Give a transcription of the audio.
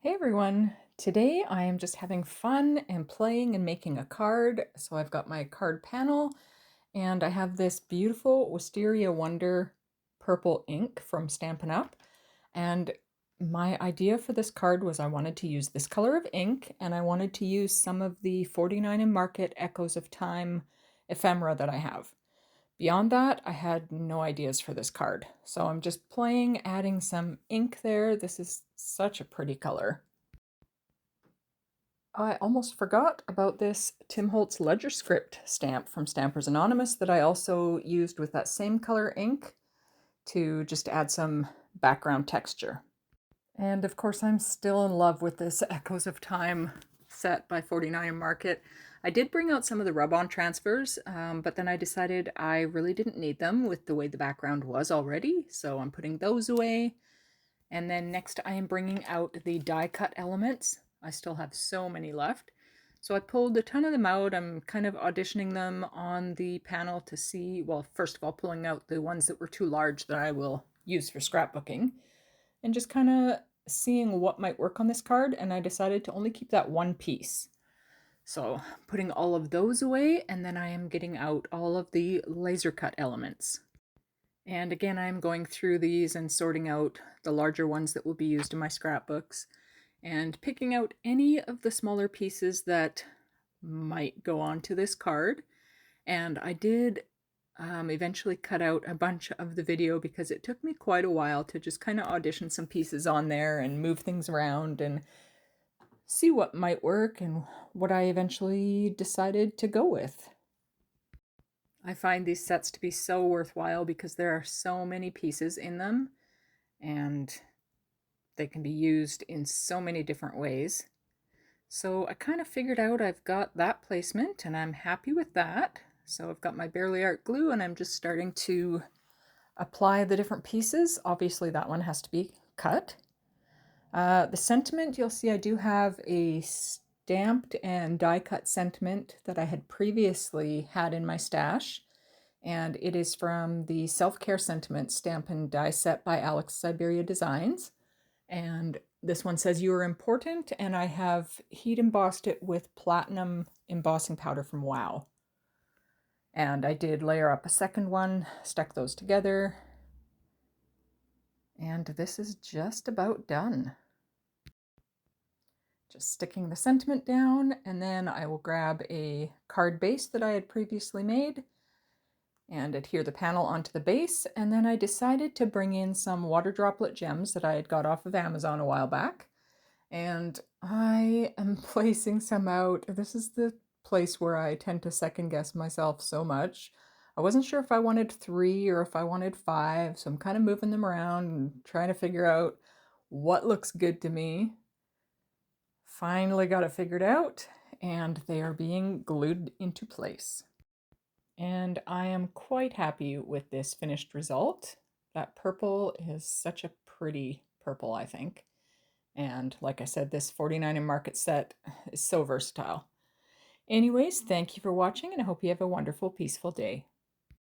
Hey everyone! Today I am just having fun and playing and making a card. So I've got my card panel and I have this beautiful Wisteria Wonder purple ink from Stampin' Up! And my idea for this card was I wanted to use this color of ink and I wanted to use some of the 49 and Market Echoes of Time ephemera that I have. Beyond that, I had no ideas for this card. So I'm just playing, adding some ink there. This is such a pretty color. I almost forgot about this Tim Holtz Ledger Script stamp from Stampers Anonymous that I also used with that same color ink to just add some background texture. And of course, I'm still in love with this Echoes of Time set by 49 Market. I did bring out some of the rub-on transfers, but then I decided I really didn't need them with the way the background was already, so I'm putting those away. And then next I am bringing out the die cut elements. I still have so many left. So I pulled a ton of them out. I'm kind of auditioning them on the panel to see, well, first of all, pulling out the ones that were too large that I will use for scrapbooking and just kind of seeing what might work on this card. And I decided to only keep that one piece. So putting all of those away, and then I am getting out all of the laser cut elements. And again, I'm going through these and sorting out the larger ones that will be used in my scrapbooks and picking out any of the smaller pieces that might go onto this card. And I did eventually cut out a bunch of the video because it took me quite a while to just kind of audition some pieces on there and move things around and see what might work and what I eventually decided to go with. I find these sets to be so worthwhile because there are so many pieces in them and they can be used in so many different ways. So I kind of figured out I've got that placement and I'm happy with that. So I've got my Barely Art glue and I'm just starting to apply the different pieces. Obviously that one has to be cut. The sentiment, you'll see I do have a stamped and die cut sentiment that I had previously had in my stash. And it is from the Self-Care Sentiment Stamp and Die Set by Alex Syberia Designs. And this one says, "You are important," and I have heat embossed it with platinum embossing powder from Wow. And I did layer up a second one, stuck those together, and this is just about done. Just sticking the sentiment down, and then I will grab a card base that I had previously made and adhere the panel onto the base. And then I decided to bring in some water droplet gems that I had got off of Amazon a while back. And I am placing some out. This is the place where I tend to second guess myself so much. I wasn't sure if I wanted 3 or if I wanted 5, so I'm kind of moving them around and trying to figure out what looks good to me. Finally got it figured out, and they are being glued into place. And I am quite happy with this finished result. That purple is such a pretty purple, I think. And like I said, this 49 and Market set is so versatile. Anyways, thank you for watching, and I hope you have a wonderful, peaceful day.